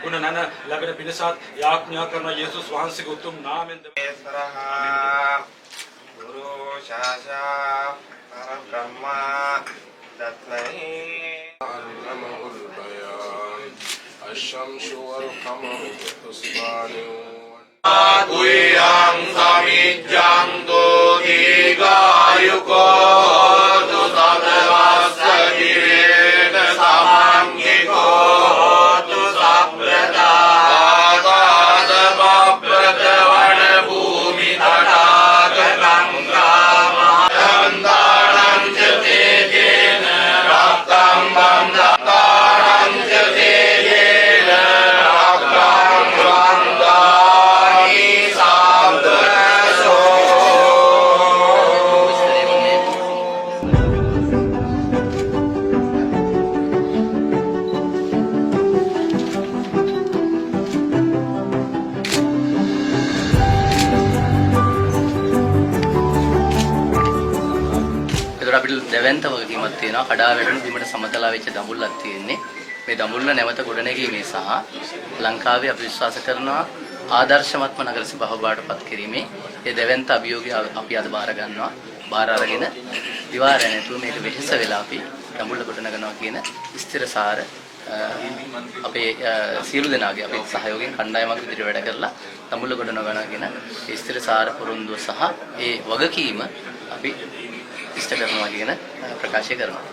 ගුණ නැන ලැබෙන පිණසත් යාඥා කරන යේසුස් වහන්සේගේ උතුම් නාමයෙන් ගුරු ශාසා පරබ්‍රහ්මා දත්මහි අන්නමහුල් බයාන් අශම්සු වල් ඛමරු හුස්බානු ආකුයං සමිජ්ජං දෝදීගායුකෝ දුසදවස්ස කිරේන සමංගිකෝ දුසප්‍රදා ආගාද බබ්බත වන භූමි තටාගතං කාමයන්දානං ච තේජේන රක්ඛං බන්ධානං ච තේජේන රක්ඛං බන්ධානි සම්පරසෝ අපිට දෙවන්ත වගකීමක් තියෙනවා. කඩා වැටෙන බිමට සමතලා වෙච්ච දඹුල්ලක් තියෙන්නේ. මේ දඹුල්ල නැවත ගොඩනැගීමේ සහ ලංකාවේ අපි විශ්වාස කරනවා ආදර්ශමත්ම නගර සභාව බාටපත් කිරීමේ මේ දෙවන්ත අභියෝගය අපි අද බාර ගන්නවා. බාර අරගෙන දිවාරය නැතුව මේක වෙහෙස වෙලා අපි දඹුල්ල ගොඩනගනවා කියන ස්ථිරසාර අපේ සියලු දෙනාගේ අපේ සහයෝගයෙන් කණ්ඩායමක් විදිහට වැඩ කරලා දඹුල්ල ගොඩනගනවා කියන ස්ථිරසාර පොරොන්දුව සහ ඒ වගකීම අපි ඉෂ්ට කරනවා කියන ප්‍රකාශය කරනවා.